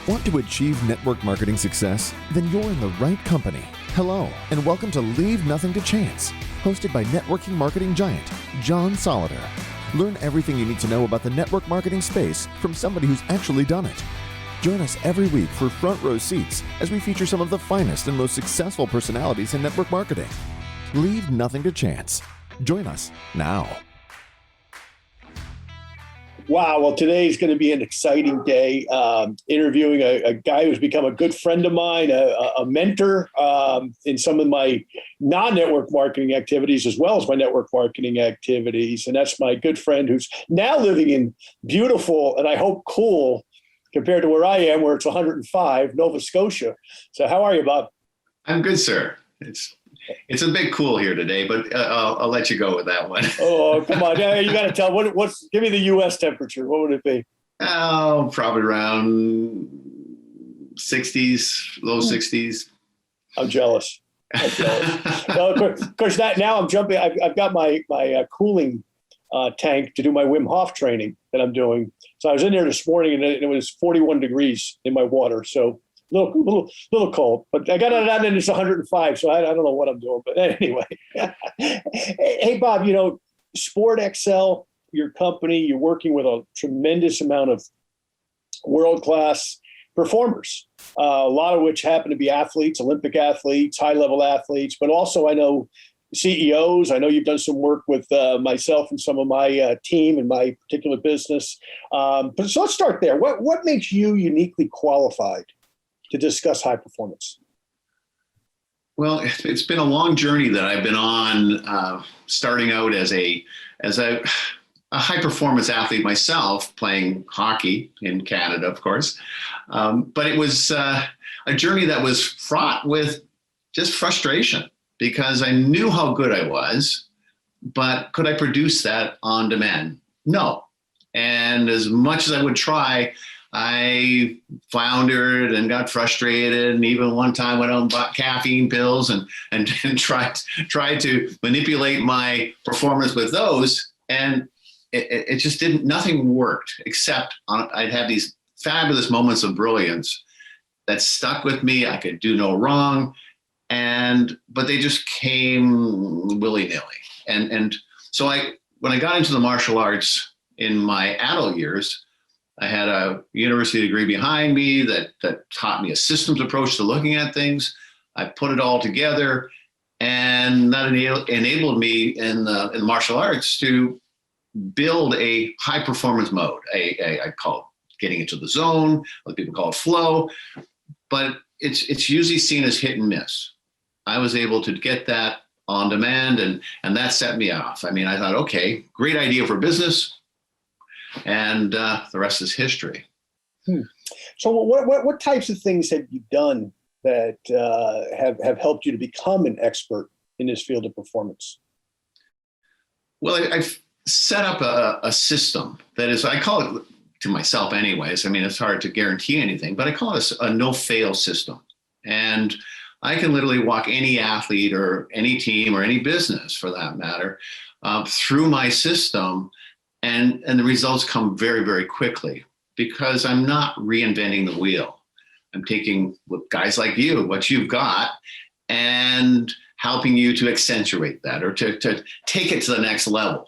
Want to achieve network marketing success? Then you're in the right company. Hello, and welcome to Leave Nothing to Chance, hosted by networking marketing giant, John Solleder. Learn everything you need to know about the network marketing space from somebody who's actually done it. Join us every week for front row seats as we feature some of the finest and most successful personalities in network marketing. Leave nothing to chance. Join us now. Wow. Well, today is going to be an exciting day. Interviewing a guy who's become a good friend of mine, a mentor in some of my non-network marketing activities, as well as my network marketing activities. And that's my good friend who's now living in beautiful, and I hope cool, compared to where I am, where it's 105, Nova Scotia. So how are you, Bob? I'm good, sir. It's a bit cool here today, but I'll let you go with that one. Oh, come on. You got to tell. Give me the U.S. temperature. What would it be? Oh, probably around 60s, low 60s. I'm jealous. Well, of course, now I'm jumping. I've got my cooling tank to do my Wim Hof training that I'm doing. So I was in there this morning, and it was 41 degrees in my water. So little cold, but I got it out and it's 105. So I don't know what I'm doing, but anyway. Hey, Bob, SportExcel, your company, you're working with a tremendous amount of world-class performers, a lot of which happen to be athletes, Olympic athletes, high-level athletes, but also I know CEOs. I know you've done some work with myself and some of my team in my particular business. But so let's start there. What makes you uniquely qualified to discuss high performance? Well, it's been a long journey that I've been on, starting out as a high performance athlete myself, playing hockey in Canada, of course. But it was a journey that was fraught with just frustration because I knew how good I was, but could I produce that on demand? No. And as much as I would try, I floundered and got frustrated, and even one time went out and bought caffeine pills and tried to manipulate my performance with those, and it just didn't. Nothing worked except I'd have these fabulous moments of brilliance that stuck with me. I could do no wrong, but they just came willy-nilly, and so when I got into the martial arts in my adult years, I had a university degree behind me that taught me a systems approach to looking at things. I put it all together, and that enabled me in the martial arts to build a high performance mode. I call it getting into the zone. Other people call it flow, but it's usually seen as hit and miss. I was able to get that on demand, and that set me off. I mean, I thought, okay, great idea for business. And the rest is history. So what types of things have you done that have helped you to become an expert in this field of performance? Well, I've set up a system that is, I call it, to myself anyways, I mean, it's hard to guarantee anything, but I call it a no-fail system. And I can literally walk any athlete or any team or any business, for that matter, through my system. And the results come very, very quickly because I'm not reinventing the wheel. I'm taking guys like you, what you've got, and helping you to accentuate that or to take it to the next level.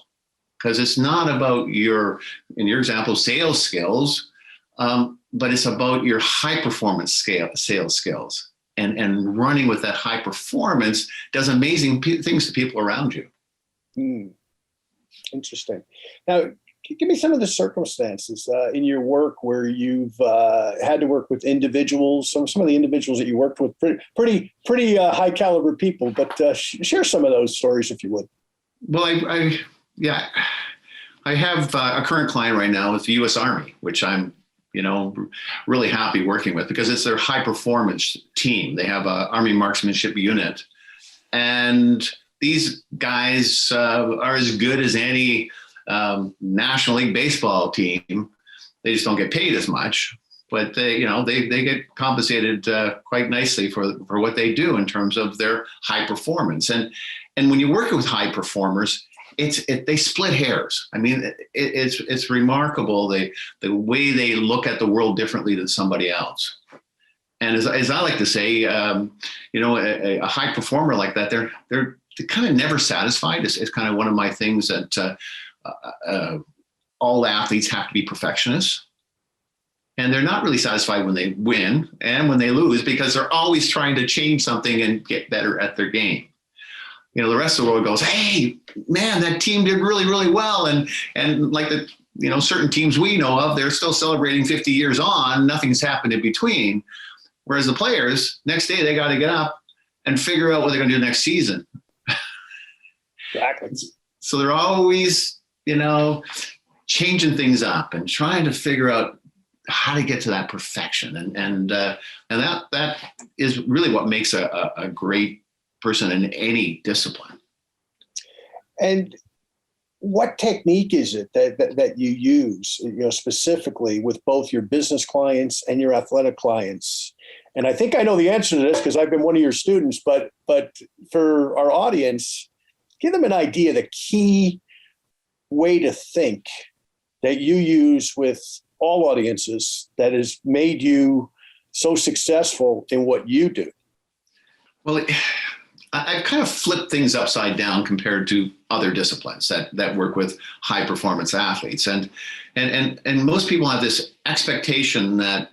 Because it's not about in your example, sales skills, but it's about your high performance sales skills. And running with that high performance does amazing things to people around you. Interesting. Now, give me some of the circumstances in your work where you've had to work with individuals. Some of the individuals that you worked with, pretty high caliber people. But share some of those stories if you would. Well, I have a current client right now with the U.S. Army, which I'm really happy working with because it's their high performance team. They have an Army marksmanship unit, and these guys are as good as any National League baseball team. They just don't get paid as much, but they get compensated quite nicely for what they do in terms of their high performance. And when you're working with high performers, they split hairs. I mean, it's remarkable the way they look at the world differently than somebody else. And as I like to say, a high performer like that, they're kind of never satisfied. It's kind of one of my things that all athletes have to be perfectionists. And they're not really satisfied when they win and when they lose, because they're always trying to change something and get better at their game. The rest of the world goes, hey, man, that team did really, really well. And like certain teams we know of, they're still celebrating 50 years on. Nothing's happened in between. Whereas the players, next day, they got to get up and figure out what they're going to do next season. Exactly. So they're always, changing things up and trying to figure out how to get to that perfection. And that is really what makes a great person in any discipline. And what technique is it that you use, specifically with both your business clients and your athletic clients? And I think I know the answer to this because I've been one of your students, but for our audience, give them an idea, the key way to think that you use with all audiences that has made you so successful in what you do. Well, I've kind of flipped things upside down compared to other disciplines that work with high performance athletes. And most people have this expectation that,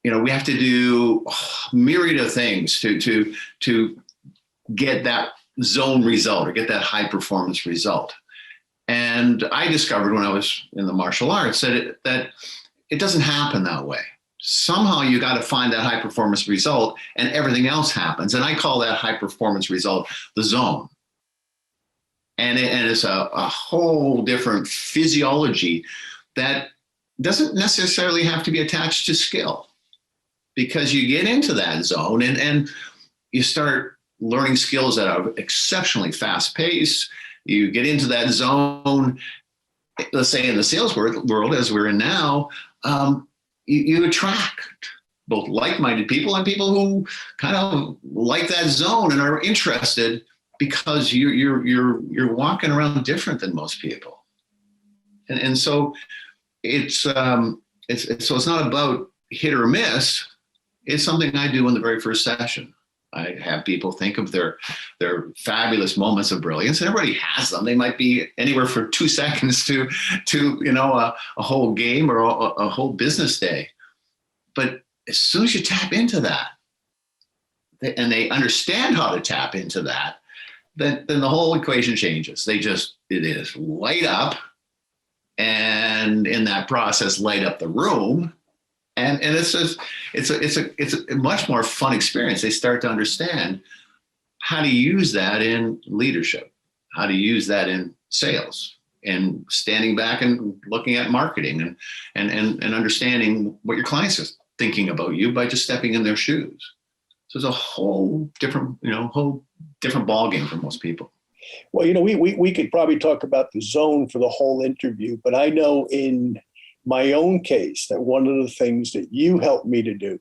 we have to do a myriad of things to get that zone result or get that high performance result. And I discovered when I was in the martial arts that it doesn't happen that way. Somehow you got to find that high performance result and everything else happens. And I call that high performance result the zone. And it's a whole different physiology that doesn't necessarily have to be attached to skill, because you get into that zone and you start learning skills at an exceptionally fast pace. You get into that zone, let's say in the sales world as we're in now, you attract both like-minded people and people who kind of like that zone and are interested because you're walking around different than most people. And so it's not about hit or miss. It's something I do in the very first session. I have people think of their fabulous moments of brilliance, and everybody has them. They might be anywhere from 2 seconds to a whole game or a whole business day. But as soon as you tap into that, and they understand how to tap into that, then the whole equation changes. It is light up, and in that process, light up the room. And it's a much more fun experience. They start to understand how to use that in leadership, how to use that in sales, and standing back and looking at marketing and understanding what your clients are thinking about you by just stepping in their shoes. So it's a whole different ball game for most people. Well, we could probably talk about the zone for the whole interview, but I know in my own case that one of the things that you helped me to do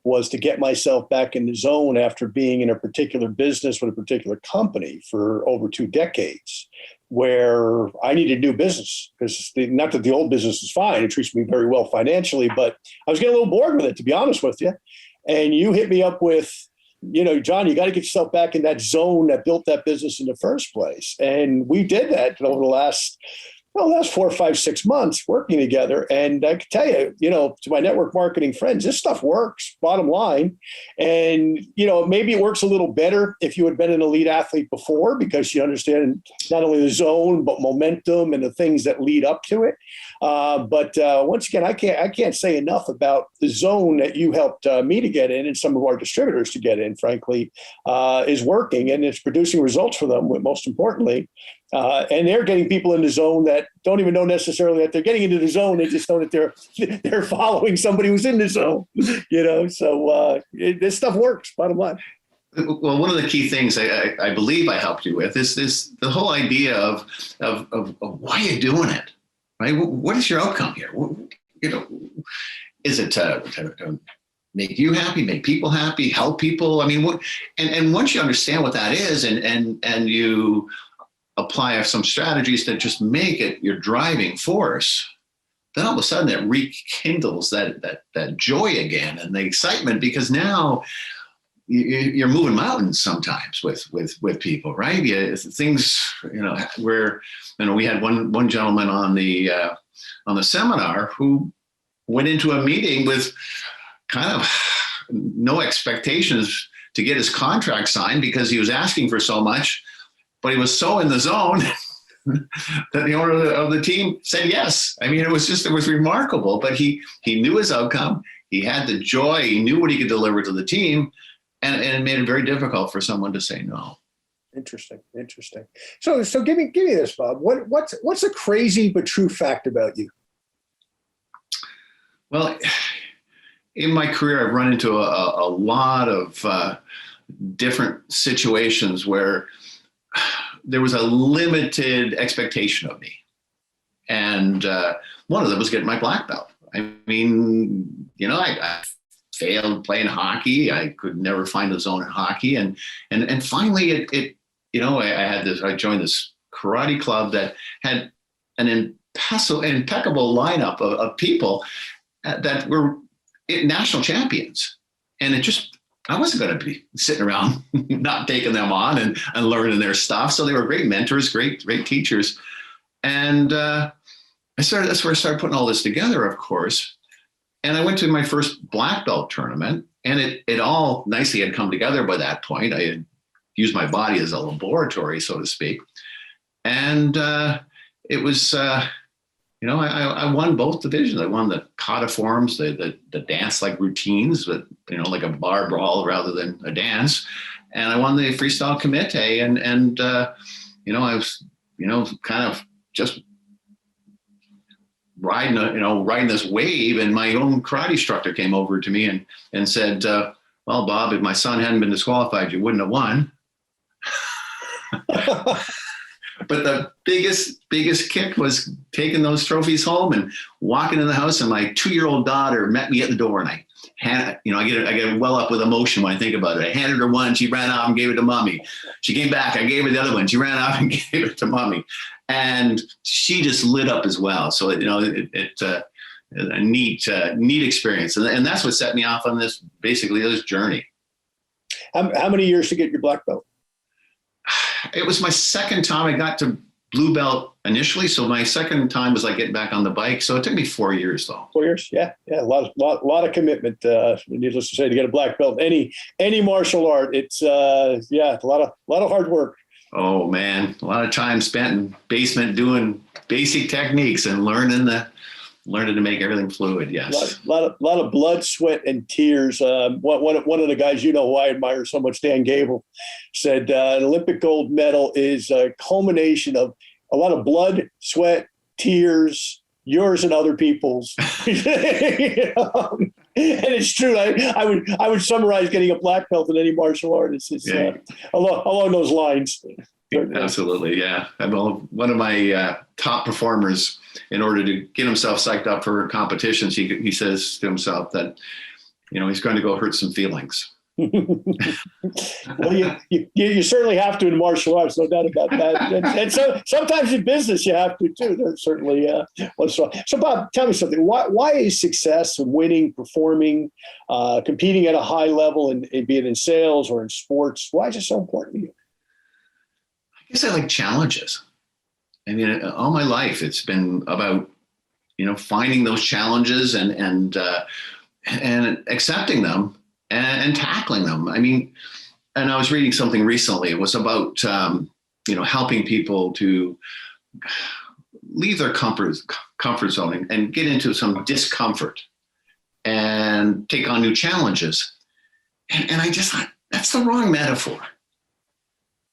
was to get myself back in the zone after being in a particular business with a particular company for over 2 decades, where I needed new business, because not that the old business is fine, it treats me very well financially, but I was getting a little bored with it, to be honest with you. And you hit me up with, John, you got to get yourself back in that zone that built that business in the first place. And we did that over the last 4, 5, 6 months working together. And I can tell you, to my network marketing friends, this stuff works, bottom line. And, maybe it works a little better if you had been an elite athlete before, because you understand not only the zone, but momentum and the things that lead up to it. But once again, I can't say enough about the zone that you helped me to get in, and some of our distributors to get in, frankly, is working, and it's producing results for them, most importantly. And they're getting people in the zone that don't even know necessarily that they're getting into the zone. They just know that they're following somebody who's in the zone, So this stuff works, bottom line. Well, one of the key things I believe I helped you with is the whole idea of why you're doing it, right? What is your outcome here? Is it to make you happy, make people happy, help people? I mean, and once you understand what that is, and you apply some strategies that just make it your driving force, then all of a sudden it rekindles that joy again and the excitement, because now you're moving mountains sometimes with people, right? Things, where, we had one gentleman on the seminar who went into a meeting with kind of no expectations to get his contract signed because he was asking for so much, but he was so in the zone that the owner of the team said yes. I mean, it was remarkable, but he knew his outcome. He had the joy. He knew what he could deliver to the team, and it made it very difficult for someone to say no. Interesting. So give me this, Bob. What's a crazy but true fact about you? Well, in my career, I've run into a lot of different situations where there was a limited expectation of me. And one of them was getting my black belt. I mean, I failed playing hockey. I could never find a zone in hockey. And finally I joined this karate club that had an impeccable lineup of people that were national champions. And I wasn't going to be sitting around not taking them on and learning their stuff. So they were great mentors, great teachers. And that's where I started putting all this together, of course. And I went to my first black belt tournament, and it all nicely had come together by that point. I had used my body as a laboratory, so to speak. And it was, I won both divisions. I won the kata forms, the dance-like routines, but like a bar brawl rather than a dance. And I won the freestyle kumite, and I was, kind of just riding this wave. And my own karate instructor came over to me and said, "Well, Bob, if my son hadn't been disqualified, you wouldn't have won." But the biggest kick was taking those trophies home and walking in the house, and my 2-year-old daughter met me at the door, and I get well up with emotion when I think about it. I handed her one, she ran off and gave it to mommy. She came back, I gave her the other one, she ran off and gave it to mommy, and she just lit up as well. So it's a neat experience, and that's what set me off on this journey. How many years to get your black belt? It was my second time. I got to blue belt initially, so my second time was like getting back on the bike. So it took me 4 years, though. 4 years, yeah, a lot of commitment. Needless to say, to get a black belt, any martial art, it's a lot of hard work. Oh man, a lot of time spent in basement doing basic techniques and learning to make everything fluid. Yes, a lot of blood, sweat, and tears. One of the guys who I admire so much, Dan Gable, said an Olympic gold medal is a culmination of a lot of blood, sweat, tears, yours and other people's. And it's true. I would summarize getting a black belt in any martial art. It's along those lines. Absolutely, yeah. One of my top performers, in order to get himself psyched up for competitions, he says to himself that, he's going to go hurt some feelings. Well, you certainly have to in martial arts, no doubt about that. And so sometimes in business you have to too. There's certainly so Bob, tell me something. Why is success and winning, performing, competing at a high level, and be it in sales or in sports, why is it so important to you? I guess I like challenges. I mean, all my life it's been about, finding those challenges and accepting them and tackling them. I mean, and I was reading something recently. It was about, helping people to leave their comfort zone and get into some discomfort and take on new challenges. And I just thought, that's the wrong metaphor.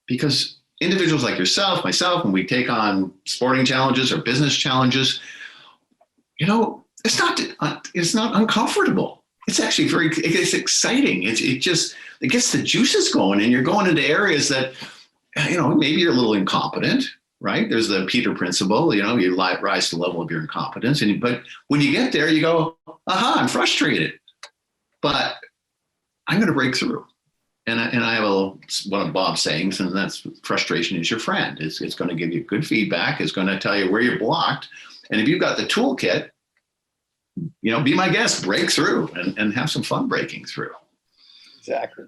Because individuals like yourself, myself, when we take on sporting challenges or business challenges, it's not uncomfortable. It's actually it's exciting. It gets the juices going, and you're going into areas that, maybe you're a little incompetent, right? There's the Peter principle, you rise to the level of your incompetence. But when you get there, you go, aha, I'm frustrated, but I'm going to break through. And I have one of Bob's sayings, and that's frustration is your friend. It's going to give you good feedback. It's going to tell you where you're blocked. And if you've got the toolkit, be my guest, break through and have some fun breaking through. Exactly.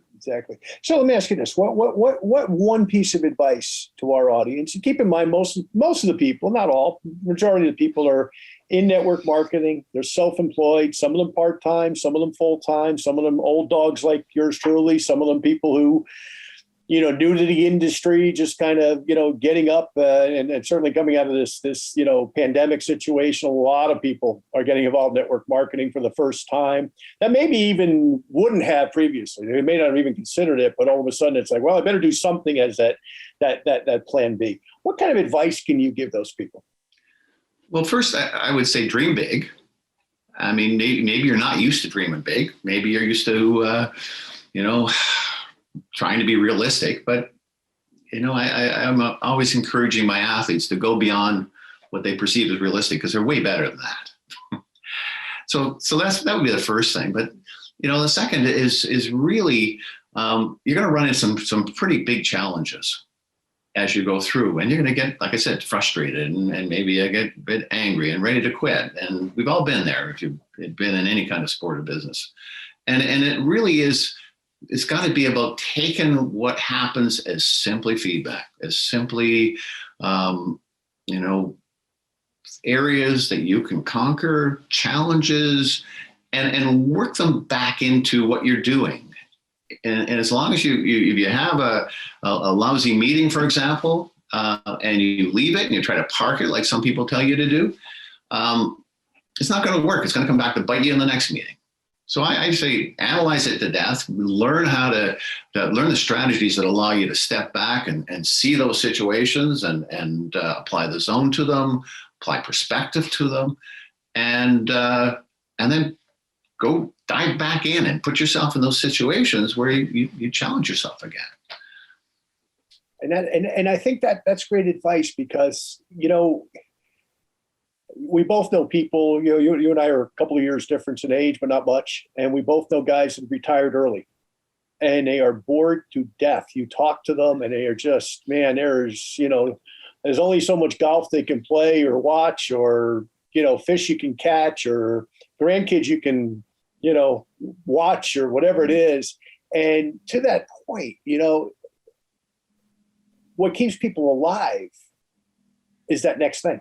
So let me ask you this: what one piece of advice to our audience? And keep in mind, most of the people, not all, majority of the people are in network marketing. They're self-employed. Some of them part-time, some of them full-time, some of them old dogs like yours truly. Some of them people who, new to the industry, just kind of, getting up and certainly coming out of this, pandemic situation. A lot of people are getting involved in network marketing for the first time that maybe even wouldn't have previously. They may not have even considered it, but all of a sudden it's like, well, I better do something as that plan B. What kind of advice can you give those people? Well, first, I would say dream big. I mean, maybe you're not used to dreaming big. Maybe you're used to, trying to be realistic. But, I'm always encouraging my athletes to go beyond what they perceive as realistic because they're way better than that. So that would be the first thing. But, the second is really you're going to run into some pretty big challenges as you go through, and you're going to get, like I said, frustrated and maybe get a bit angry and ready to quit. And we've all been there if you've been in any kind of sport or business. And it really is, it's got to be about taking what happens as simply feedback, as simply, areas that you can conquer, challenges, and work them back into what you're doing. And as long as you have a lousy meeting, for example, and you leave it and you try to park it like some people tell you to do, it's not going to work. It's going to come back to bite you in the next meeting. So I say analyze it to death, learn how to learn the strategies that allow you to step back and see those situations and apply the zone to them, apply perspective to them, and then go dive back in and put yourself in those situations where you challenge yourself again. And I think that's great advice because, we both know people, you and I are a couple of years difference in age, but not much. And we both know guys that retired early and they are bored to death. You talk to them and they are just, man, there's only so much golf they can play or watch or, fish you can catch or grandkids you can, watch or whatever it is. And to that point, what keeps people alive is that next thing.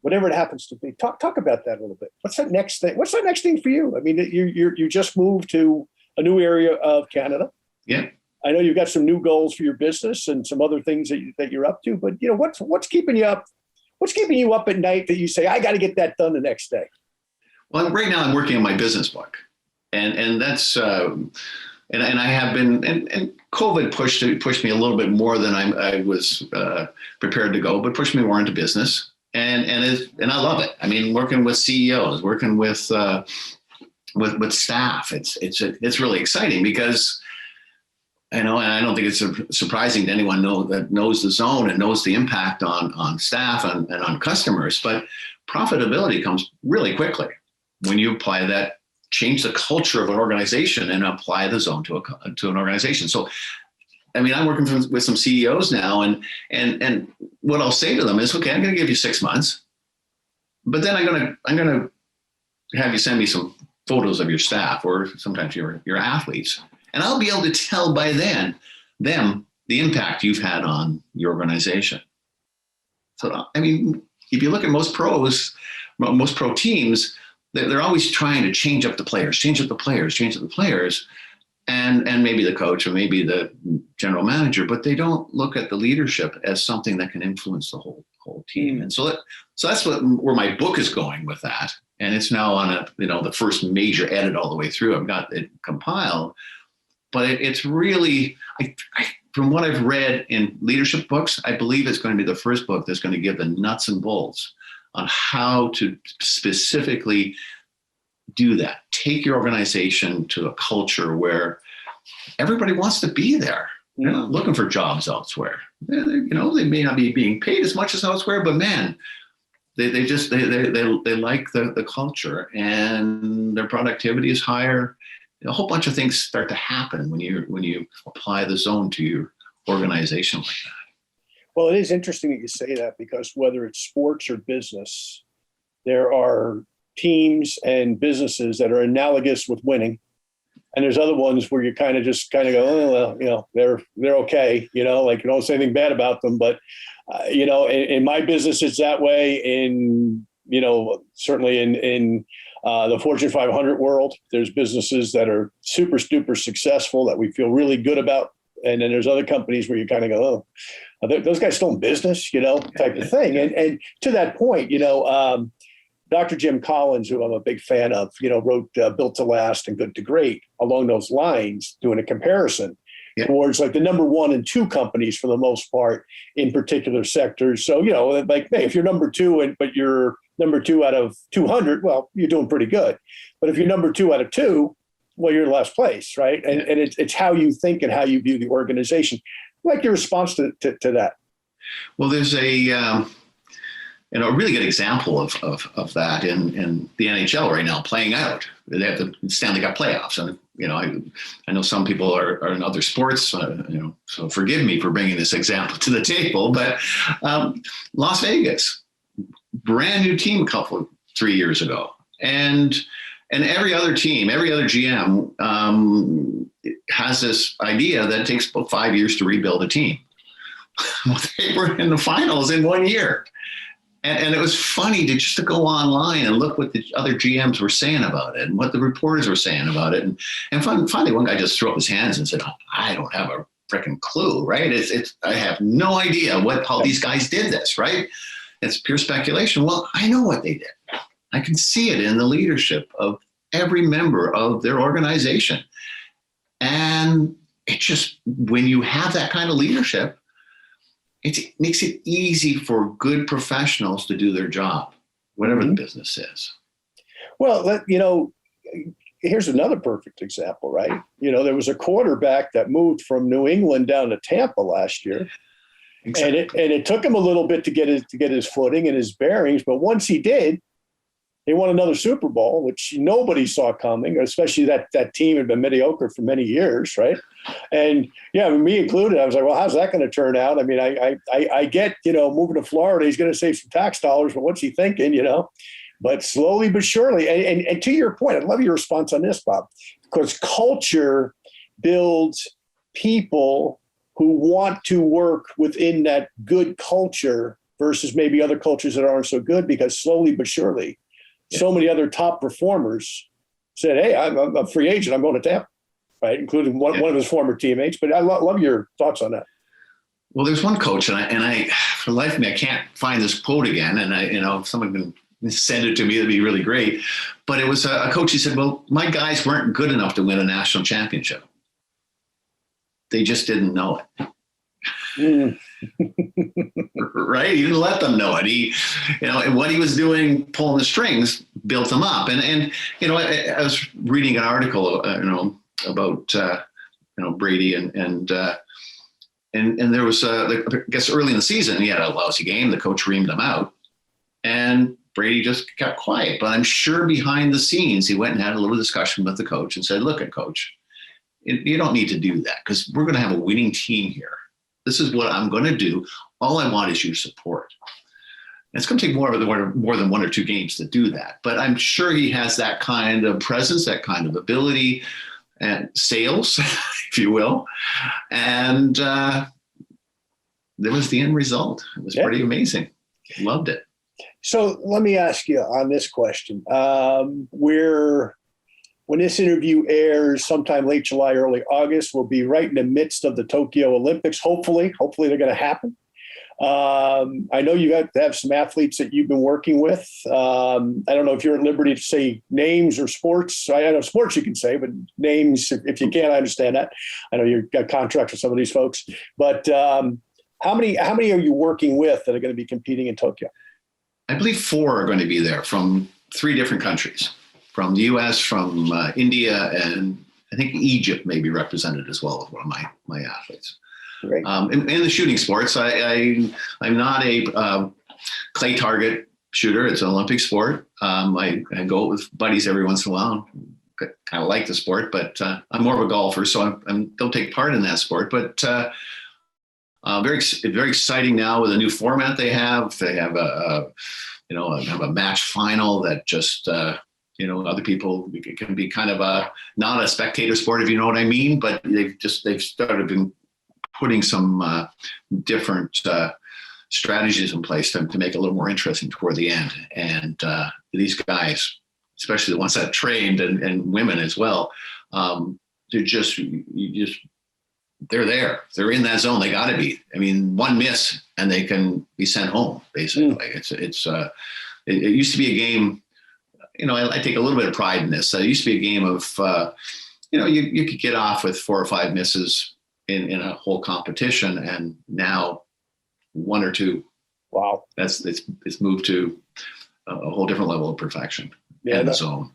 Whatever it happens to be. Talk about that a little bit. What's that next thing? What's that next thing for you? I mean, you just moved to a new area of Canada. Yeah. I know you've got some new goals for your business and some other things that you're up to, but what's keeping you up? What's keeping you up at night that you say, I got to get that done the next day? Well, right now I'm working on my business book, and that's and I have been, and COVID pushed me a little bit more than I was prepared to go, but pushed me more into business. And I love it. I mean, working with CEOs, working with staff, it's really exciting because and I don't think it's surprising to anyone that knows the zone and knows the impact on staff and on customers. But profitability comes really quickly when you apply that, change the culture of an organization and apply the zone to an organization. So I mean, I'm working with some CEOs now, and what I'll say to them is, okay, I'm going to give you 6 months, but then I'm going to have you send me some photos of your staff or sometimes your athletes, and I'll be able to tell by then them the impact you've had on your organization. So, I mean, if you look at most pro teams, they're always trying to change up the players. And maybe the coach or maybe the general manager, but they don't look at the leadership as something that can influence the whole team. And so that's where my book is going with that. And it's now on the first major edit all the way through. I've got it compiled, but it's really, from what I've read in leadership books, I believe it's going to be the first book that's going to give the nuts and bolts on how to specifically do that. Take your organization to a culture where everybody wants to be there. They're not looking for jobs elsewhere. They may not be being paid as much as elsewhere, but man, they like the culture and their productivity is higher a whole bunch of things start to happen when you apply the zone to your organization like that. Well, it is interesting that you say that, because whether it's sports or business, there are teams and businesses that are analogous with winning. And there's other ones where you kind of go, oh, well, they're okay, like you don't say anything bad about them. But, in my business, it's that way. Certainly in the Fortune 500 world, there's businesses that are super, super successful that we feel really good about. And then there's other companies where you kind of go, oh, are those guys still in business, type of thing. And to that point, Dr. Jim Collins, who I'm a big fan of, wrote Built to Last and Good to Great along those lines, doing a comparison towards like the number 1 and 2 companies for the most part in particular sectors. So, like, hey, if you're number 2 but you're number 2 out of 200, well, you're doing pretty good. But if you're number 2 out of 2, well, you're in last place, right? And it's how you think and how you view the organization. Like your response to that. Well, there's a really good example of that in the NHL right now playing out. They have the Stanley Cup playoffs, and I know some people are in other sports, so forgive me for bringing this example to the table. But Las Vegas, brand new team 3 years ago, and every other team, every other GM has this idea that it takes about 5 years to rebuild a team. They were in the finals in 1 year. And it was funny to go online and look what the other GMs were saying about it and what the reporters were saying about it. And finally, one guy just threw up his hands and said, I don't have a freaking clue, right? I have no idea how these guys did this, right? It's pure speculation. Well, I know what they did. I can see it in the leadership of every member of their organization. And it just, when you have that kind of leadership, it makes it easy for good professionals to do their job, whatever the business is. Well, here's another perfect example, right? There was a quarterback that moved from New England down to Tampa last year. Exactly. And it took him a little bit to get his footing and his bearings. But once he did, they won another Super Bowl, which nobody saw coming, especially that team had been mediocre for many years, right? And me included, I was like, well, how's that going to turn out? I mean, I get, moving to Florida, he's going to save some tax dollars, but what's he thinking, But slowly but surely, and to your point, I'd love your response on this, Bob, because culture builds people who want to work within that good culture versus maybe other cultures that aren't so good, because slowly but surely, so many other top performers said, hey, I'm a free agent. I'm going to Tampa, right? Including one of his former teammates. But I love your thoughts on that. Well, there's one coach, and I for the life of me, I can't find this quote again. And if someone can send it to me, that'd be really great. But it was a coach. He said, well, my guys weren't good enough to win a national championship. They just didn't know it. Right? He didn't let them know it. He, and what he was doing, pulling the strings, built them up. And I was reading an article, about Brady and there was I guess early in the season he had a lousy game. The coach reamed him out, and Brady just kept quiet. But I'm sure behind the scenes he went and had a little discussion with the coach and said, "Look, coach, you don't need to do that because we're going to have a winning team here. This is what I'm going to do. All I want is your support." And it's going to take more than 1 or 2 games to do that. But I'm sure he has that kind of presence, that kind of ability and sales, if you will. And there was the end result. It was pretty amazing. Loved it. So let me ask you on this question. When this interview airs sometime late July, early August, we'll be right in the midst of the Tokyo Olympics. Hopefully they're going to happen. I know you have some athletes that you've been working with. I don't know if you're at liberty to say names or sports. I know sports you can say, but names, if you can't, I understand that. I know you've got contracts with some of these folks. But how many are you working with that are going to be competing in Tokyo? I believe 4 are going to be there from 3 different countries. From the U.S., from India, and I think Egypt may be represented as well as one of my athletes. Great. In the shooting sports, I'm not a clay target shooter. It's an Olympic sport. I go with buddies every once in a while, kind of like the sport, but I'm more of a golfer, so I don't take part in that sport. But very exciting now with a new format they have. They have have a match final that just other people, it can be kind of not a spectator sport, if you know what I mean. But they've started putting some different strategies in place to make it a little more interesting toward the end. And these guys, especially the ones that trained and women as well, they're there. They're in that zone. They got to be. I mean, one miss and they can be sent home. Basically, it used to be a game. I take a little bit of pride in this. It used to be a game of, you could get off with 4 or 5 misses in a whole competition, and now 1 or 2. Wow, it's moved to a whole different level of perfection. Yeah, in the zone.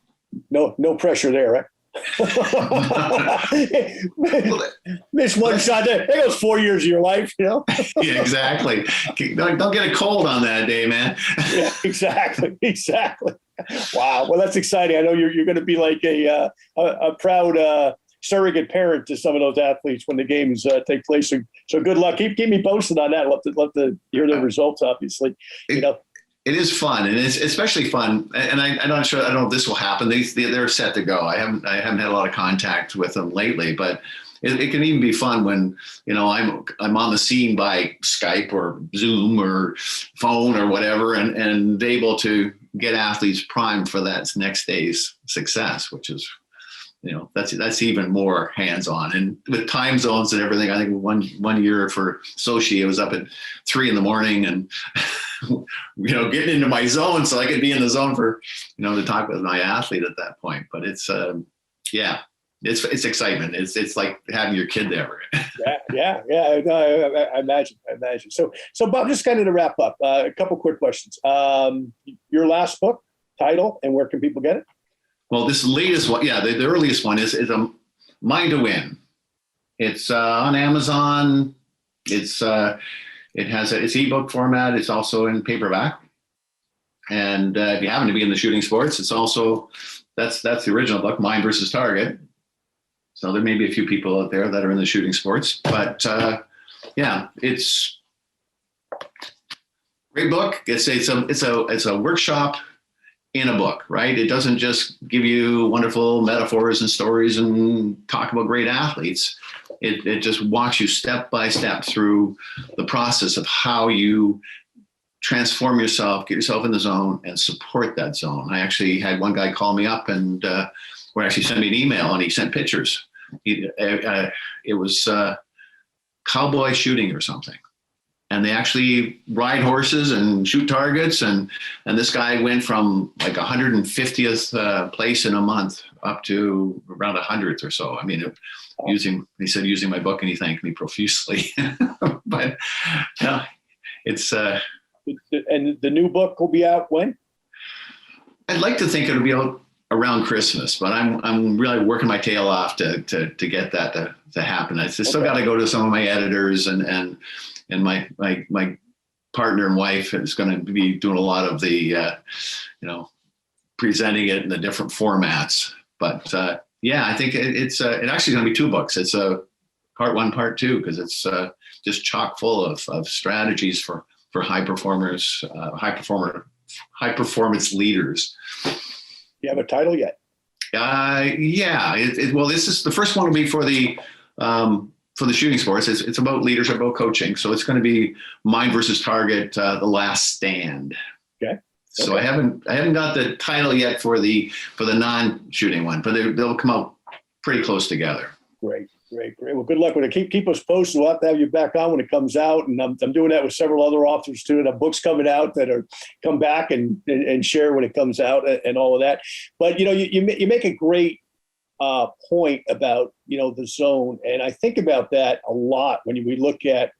No pressure there, right? Miss one shot there goes 4 years of your life, Yeah, exactly. Don't get a cold on that day, man. Yeah, exactly. Wow. Well, that's exciting. I know you're going to be like a proud surrogate parent to some of those athletes when the games take place. So good luck. Keep me posted on that. Love to hear the results. Obviously, It is fun, and it's especially fun. And I'm not sure. I don't know if this will happen. They're set to go. I haven't had a lot of contact with them lately, but it can even be fun when I'm on the scene by Skype or Zoom or phone or whatever, and able to get athletes primed for that next day's success, which is that's even more hands-on. And with time zones and everything, I think one year for Sochi, it was up at 3 a.m. and getting into my zone so I could be in the zone for to talk with my athlete at that point. But it's excitement. It's like having your kid there. Yeah. I imagine. So Bob, just kind of to wrap up, a couple quick questions. Your last book, title, and where can people get it? Well, this latest one, the earliest one is a Mind to Win. It's on Amazon. It's ebook format. It's also in paperback. And if you happen to be in the shooting sports, it's also that's the original book, Mind versus Target. So there may be a few people out there that are in the shooting sports, but it's a great book. It's a workshop in a book, right? It doesn't just give you wonderful metaphors and stories and talk about great athletes. It just walks you step by step through the process of how you transform yourself, get yourself in the zone, and support that zone. I actually had one guy call me up and actually sent me an email, and he sent pictures. It was cowboy shooting or something. And they actually ride horses and shoot targets. And this guy went from like 150th place in a month up to around 100th or so. I mean, using my book, and he thanked me profusely. But it's. And the new book will be out when? I'd like to think it'll be out around Christmas, but I'm really working my tail off to get that to happen. I still got to go to some of my editors and my partner and wife is going to be doing a lot of the, presenting it in the different formats. But I think it's actually going to be 2 books. It's a part 1, part 2, because it's just chock full of strategies for high performers, high performance leaders. You have a title yet? Well, this is the first one will be for the shooting sports. It's about leadership, about coaching. So it's going to be Mind versus Target, The Last Stand. Okay. So I haven't got the title yet for the non-shooting one, but they'll come out pretty close together. Great. Well, good luck with it. Keep us posted. We'll have to have you back on when it comes out. And I'm doing that with several other authors too. And have books coming out that are come back and share when it comes out and all of that. But, you make a great point about, the zone. And I think about that a lot when we look at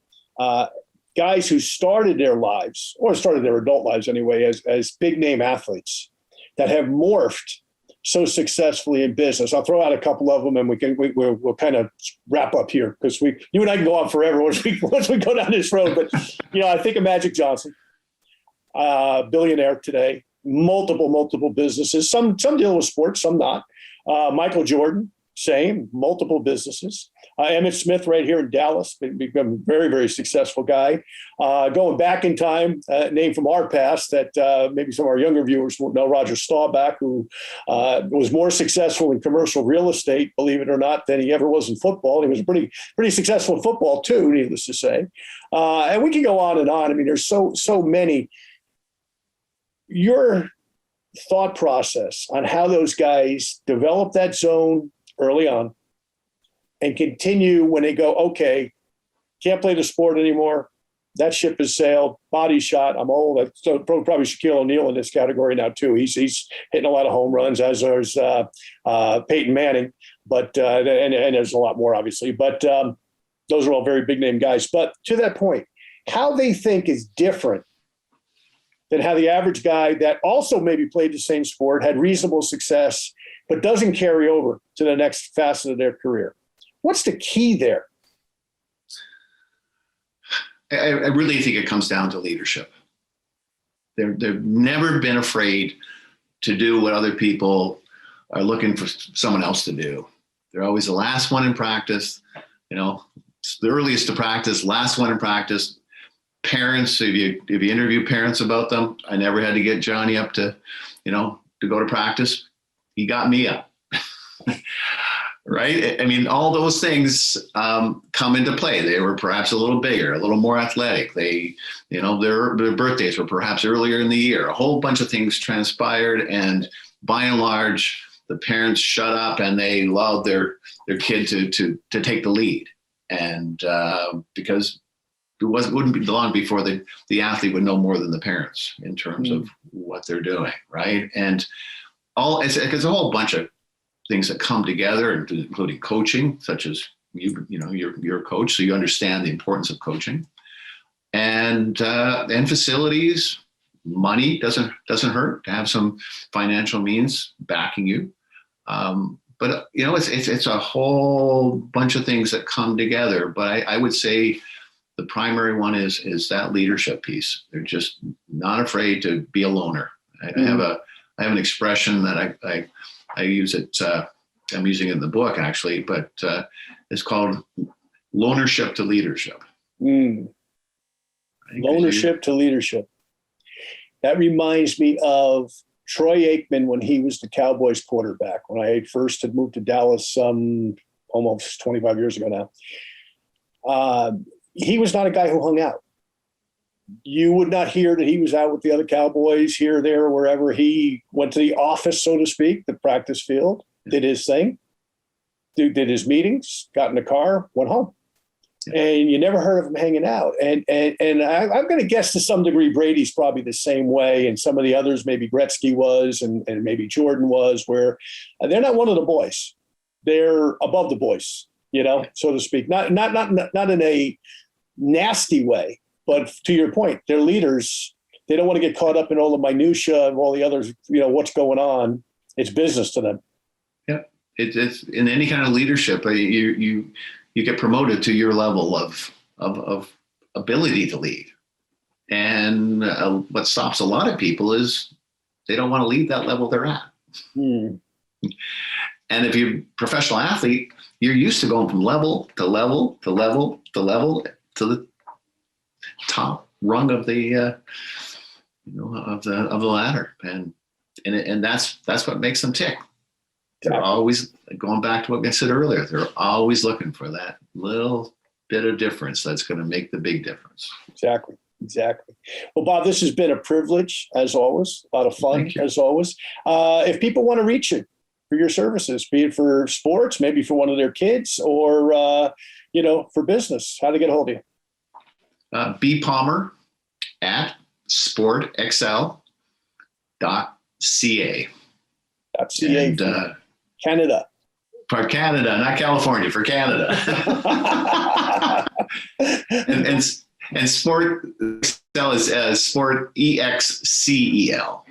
guys who started their lives, or started their adult lives anyway, as big name athletes that have morphed so successfully in business. I'll throw out a couple of them, and we'll kind of wrap up here, because you and I can go on forever once we go down this road. But I think of Magic Johnson, billionaire today, multiple businesses. Some deal with sports, some not. Michael Jordan, same, multiple businesses. Emmitt Smith right here in Dallas, become a very, very successful guy. Going back in time, name from our past that maybe some of our younger viewers won't know, Roger Staubach, who was more successful in commercial real estate, believe it or not, than he ever was in football. He was pretty successful in football too, needless to say. And we can go on and on. I mean, there's so many. Your thought process on how those guys develop that zone early on and continue when they go, okay, can't play the sport anymore. That ship has sailed. Body shot. I'm old. So probably Shaquille O'Neal in this category now too. He's hitting a lot of home runs, as is Peyton Manning. But and there's a lot more obviously. But those are all very big name guys. But to that point, how they think is different than how the average guy that also maybe played the same sport, had reasonable success, but doesn't carry over to the next facet of their career. What's the key there? I really think it comes down to leadership. They've never been afraid to do what other people are looking for someone else to do. They're always the last one in practice, the earliest to practice, last one in practice. Parents, if you interview parents about them, I never had to get Johnny up to go to practice. He got me up. Right? I mean, all those things come into play. They were perhaps a little bigger, a little more athletic. They, their birthdays were perhaps earlier in the year. A whole bunch of things transpired, and by and large, the parents shut up and they allowed their kid to take the lead. And because it wouldn't be long before the athlete would know more than the parents in terms of what they're doing, right? And it's a whole bunch of things that come together, including coaching, such as you're a coach, so you understand the importance of coaching, and facilities. Money doesn't hurt to have some financial means backing you, but it's a whole bunch of things that come together. But I would say the primary one is that leadership piece. They're just not afraid to be a loner. I have an expression that I use it. I'm using it in the book actually, but it's called loanership to leadership. Loanership to leadership. That reminds me of Troy Aikman when he was the Cowboys quarterback. When I first had moved to Dallas, almost 25 years ago now. He was not a guy who hung out. You would not hear that he was out with the other Cowboys here, there, wherever. He went to the office, so to speak, the practice field, did his thing, did his meetings, got in the car, went home. And you never heard of him hanging out. And I'm going to guess to some degree Brady's probably the same way, and some of the others, maybe Gretzky was, and maybe Jordan was, where they're not one of the boys. They're above the boys, so to speak. Not in a nasty way. But to your point, they're leaders. They don't want to get caught up in all the minutia of all the others, what's going on. It's business to them. Yeah. It's in any kind of leadership, you get promoted to your level of ability to lead. And what stops a lot of people is they don't want to leave that level they're at. And if you're a professional athlete, you're used to going from level to level to level to level to the top rung of the of the ladder, and that's what makes them tick. They're always, going back to what I said earlier, they're always looking for that little bit of difference that's going to make the big difference. Exactly. Well, Bob, this has been a privilege as always, a lot of fun as always. If people want to reach you for your services, be it for sports, maybe for one of their kids, or for business, how to get a hold of you? B Palmer at sportexcel.ca. And, Canada. For Canada, not California, for Canada. and SportExcel is SportExcel.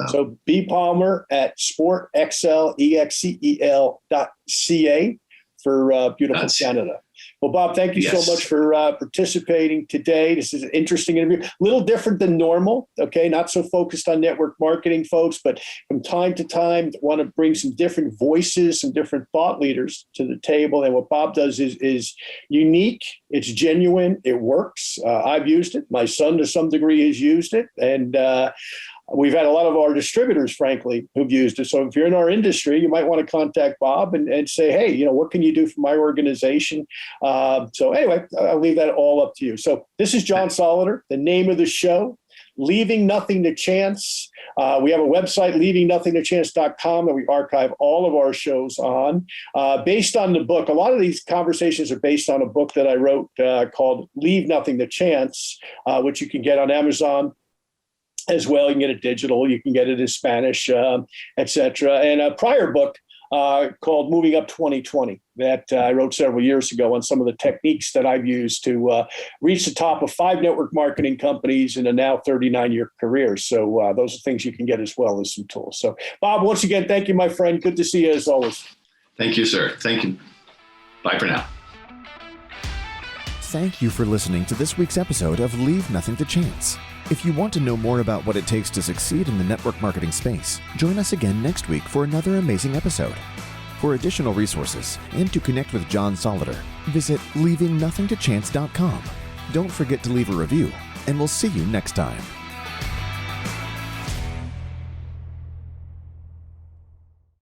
So B Palmer at sportexcel.ca. for beautiful Canada. Well, Bob, thank you so much for participating today. This is an interesting interview, a little different than normal. Okay, not so focused on network marketing, folks, but from time to time, want to bring some different voices, some different thought leaders to the table. And what Bob does is unique. It's genuine. It works. I've used it. My son, to some degree, has used it, and we've had a lot of our distributors, frankly, who've used it. So if you're in our industry, you might want to contact Bob and say, hey, what can you do for my organization? So anyway, I'll leave that all up to you. So this is John Solleder, the name of the show, Leaving Nothing to Chance. We have a website, leavingnothingtochance.com, that we archive all of our shows on. Based on the book, a lot of these conversations are based on a book that I wrote called Leave Nothing to Chance, which you can get on Amazon as well. You can get it digital, you can get it in Spanish, etc. And a prior book called Moving Up 2020 that I wrote several years ago on some of the techniques that I've used to reach the top of 5 network marketing companies in a now 39-year career. So those are things you can get as well as some tools. So Bob, once again, thank you, my friend. Good to see you as always. Thank you, sir. Thank you. Bye for now. Thank you for listening to this week's episode of Leave Nothing to Chance. If you want to know more about what it takes to succeed in the network marketing space, join us again next week for another amazing episode. For additional resources and to connect with John Solleder, visit leavingnothingtochance.com. Don't forget to leave a review, and we'll see you next time.